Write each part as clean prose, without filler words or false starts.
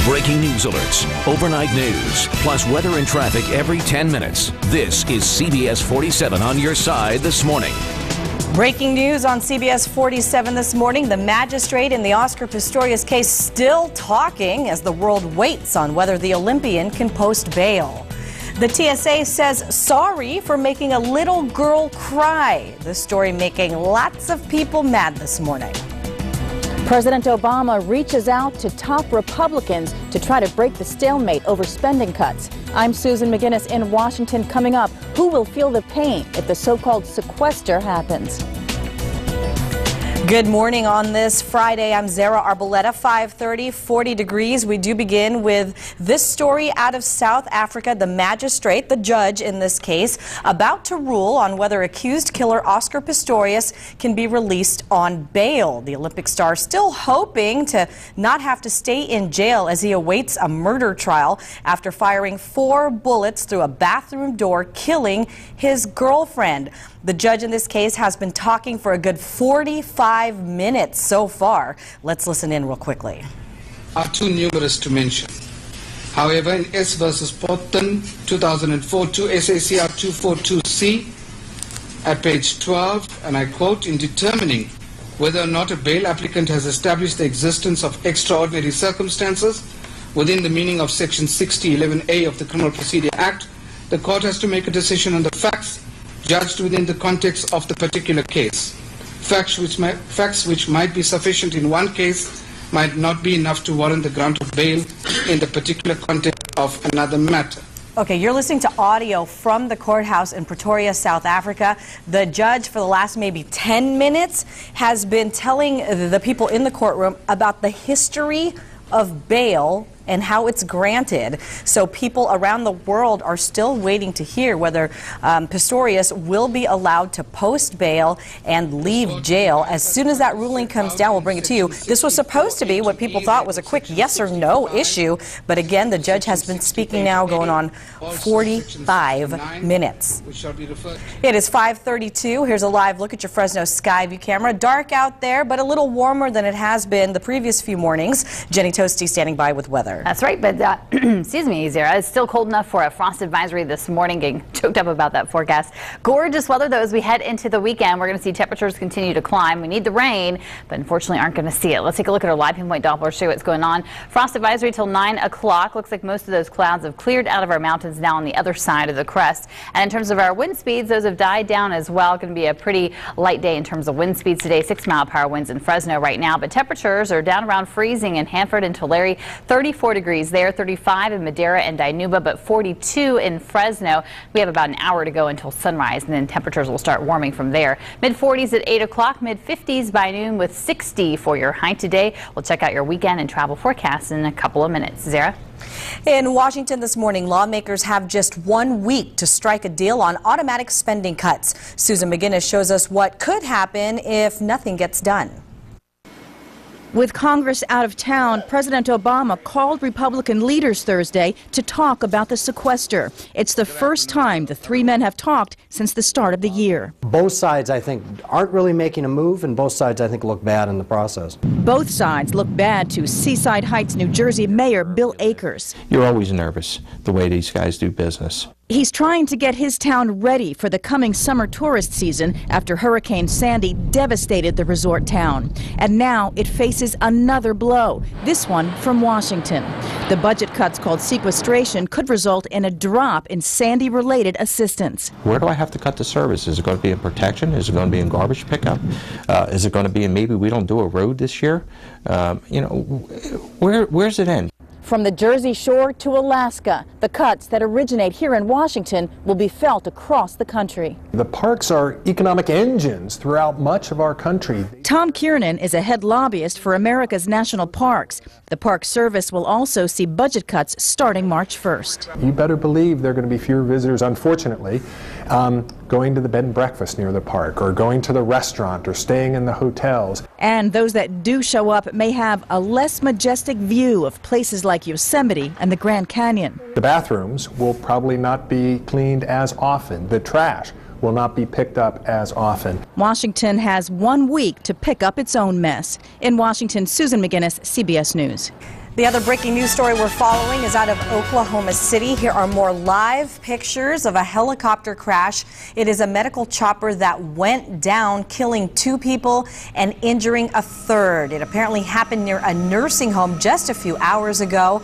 Breaking news alerts, overnight news, plus weather and traffic every 10 minutes. This is CBS 47 on your side this morning. Breaking news on CBS 47 this morning. The magistrate in the Oscar Pistorius case still talking as the world waits on whether the Olympian can post bail. The TSA says sorry for making a little girl cry. This story making lots of people mad this morning. President Obama reaches out to top Republicans to try to break the stalemate over spending cuts. I'm Susan McGinnis in Washington. Coming up, who will feel the pain if the so-called sequester happens? Good morning on this Friday. I'm Zara Arboleta, 5:30, 40 degrees. We do begin with this story out of South Africa. The magistrate, the judge in this case, about to rule on whether accused killer Oscar Pistorius can be released on bail. The Olympic star still hoping to not have to stay in jail as he awaits a murder trial after firing 4 bullets through a bathroom door, killing his girlfriend. The judge in this case has been talking for a good 45 minutes so far. Let's listen in real quickly. Are too numerous to mention. However, in S versus Portton 2004 to SACR 242C at page 12, and I quote, in determining whether or not a bail applicant has established the existence of extraordinary circumstances within the meaning of section 6011A of the Criminal Procedure Act, the court has to make a decision on the facts judged within the context of the particular case. Facts which might be sufficient in one case might not be enough to warrant the grant of bail in the particular context of another matter. Okay, you're listening to audio from the courthouse in Pretoria, South Africa. The judge, for the last maybe 10 minutes, has been telling the people in the courtroom about the history of bail and how it's granted. So people around the world are still waiting to hear whether Pistorius will be allowed to post bail and leave jail. As soon as that ruling comes down, we'll bring it to you. This was supposed to be what people thought was a quick yes or no issue. But again, the judge has been speaking now going on 45 minutes. It is 5:32. Here's a live look at your Fresno Skyview camera. Dark out there, but a little warmer than it has been the previous few mornings. Jenny Toasty standing by with weather. That's right, but excuse me, Zara, it's still cold enough for a frost advisory this morning. Getting choked up about that forecast. Gorgeous weather, though, as we head into the weekend. We're going to see temperatures continue to climb. We need the rain, but unfortunately aren't going to see it. Let's take a look at our live pinpoint Doppler, show you what's going on. Frost advisory till 9 o'clock. Looks like most of those clouds have cleared out of our mountains now on the other side of the crest. And in terms of our wind speeds, those have died down as well. Going to be a pretty light day in terms of wind speeds today. 6-mile-per-hour winds in Fresno right now, but temperatures are down around freezing in Hanford and Tulare. 34 degrees there, 35 in Madera and Dinuba, but 42 in Fresno. We have about an hour to go until sunrise, and then temperatures will start warming from there. Mid-40s at 8 o'clock, mid-50s by noon with 60 for your high today. We'll check out your weekend and travel forecast in a couple of minutes. Zara? In Washington this morning, lawmakers have just 1 week to strike a deal on automatic spending cuts. Susan McGinnis shows us what could happen if nothing gets done. With Congress out of town, President Obama called Republican leaders Thursday to talk about the sequester. It's the first time the 3 men have talked since the start of the year. Both sides, I think, aren't really making a move, and both sides, I think, look bad in the process. Both sides look bad to Seaside Heights, New Jersey Mayor Bill Akers. You're always nervous the way these guys do business. He's trying to get his town ready for the coming summer tourist season after Hurricane Sandy devastated the resort town. And now it faces another blow, this one from Washington. The budget cuts called sequestration could result in a drop in Sandy-related assistance. Where do I have to cut the service? Is it going to be in protection? Is it going to be in garbage pickup? Is it going to be in maybe we don't do a road this year? Where's it end? From the Jersey Shore to Alaska, the cuts that originate here in Washington will be felt across the country. The parks are economic engines throughout much of our country. Tom Kiernan is a head lobbyist for America's national parks. The Park Service will also see budget cuts starting March 1st. You better believe there are going to be fewer visitors, unfortunately, going to the bed and breakfast near the park, or going to the restaurant, or staying in the hotels. And those that do show up may have a less majestic view of places like Yosemite and the Grand Canyon. The bathrooms will probably not be cleaned as often. The trash will not be picked up as often. Washington has 1 week to pick up its own mess. In Washington, Susan McGinnis, CBS News. The other breaking news story we're following is out of Oklahoma City. Here are more live pictures of a helicopter crash. It is a medical chopper that went down, killing 2 people and injuring a third. It apparently happened near a nursing home just a few hours ago.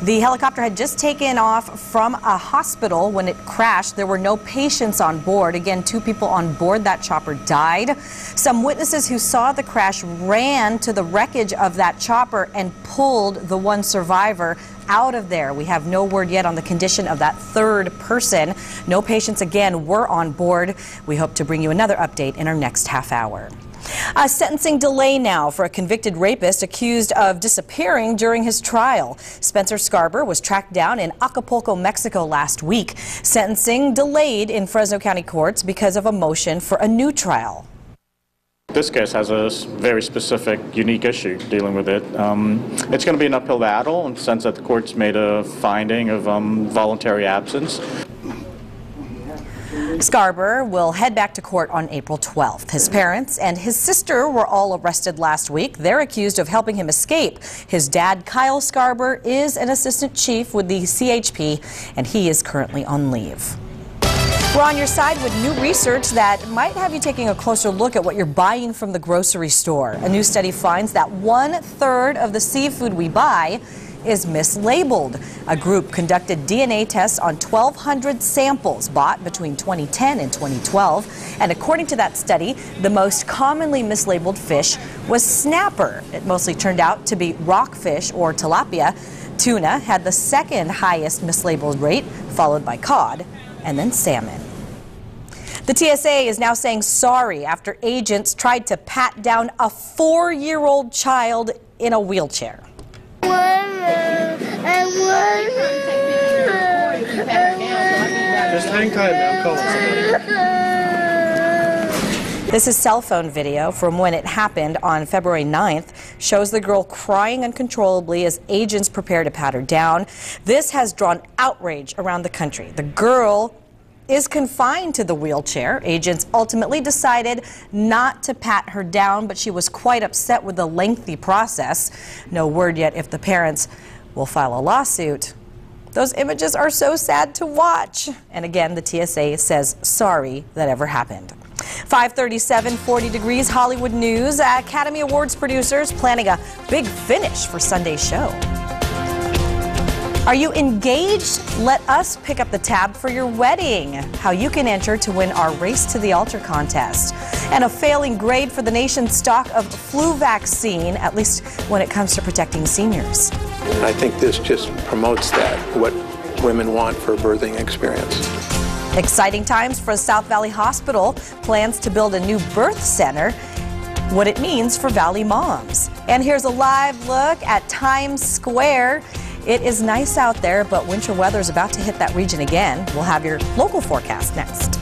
The helicopter had just taken off from a hospital when it crashed. There were no patients on board. Again, 2 people on board that chopper died. Some witnesses who saw the crash ran to the wreckage of that chopper and pulled the one survivor out of there. We have no word yet on the condition of that third person. No patients, again, were on board. We hope to bring you another update in our next half hour. A sentencing delay now for a convicted rapist accused of disappearing during his trial. Spencer Scarber was tracked down in Acapulco, Mexico last week. Sentencing delayed in Fresno County courts because of a motion for a new trial. This case has a very specific, unique issue dealing with it. It's going to be an uphill battle in the sense that the court's made a finding of voluntary absence. Scarber will head back to court on April 12th. His parents and his sister were all arrested last week. They're accused of helping him escape. His dad, Kyle Scarber, is an assistant chief with the CHP, and he is currently on leave. We're on your side with new research that might have you taking a closer look at what you're buying from the grocery store. A new study finds that 1/3 of the seafood we buy is mislabeled. A group conducted DNA tests on 1,200 samples bought between 2010 and 2012. And according to that study, the most commonly mislabeled fish was snapper. It mostly turned out to be rockfish or tilapia. Tuna had the second highest mislabeled rate, followed by cod and then salmon. The TSA is now saying sorry after agents tried to pat down a 4-year-old child in a wheelchair. Just hang tight, man. I'm calling somebody. This is cell phone video from when it happened on February 9th. Shows the girl crying uncontrollably as agents prepare to pat her down. This has drawn outrage around the country. The girl is confined to the wheelchair. Agents ultimately decided not to pat her down, but she was quite upset with the lengthy process. No word yet if the parents will file a lawsuit. Those images are so sad to watch. And again, the TSA says sorry that ever happened. 5:37, 40 degrees, Hollywood news. Academy Awards producers planning a big finish for Sunday's show. Are you engaged? Let us pick up the tab for your wedding. How you can enter to win our Race to the Altar contest. And a failing grade for the nation's stock of flu vaccine, at least when it comes to protecting seniors. I think this just promotes that, what women want for a birthing experience. Exciting times for South Valley Hospital. Plans to build a new birth center. What it means for Valley moms. And here's a live look at Times Square. It is nice out there, but winter weather is about to hit that region again. We'll have your local forecast next.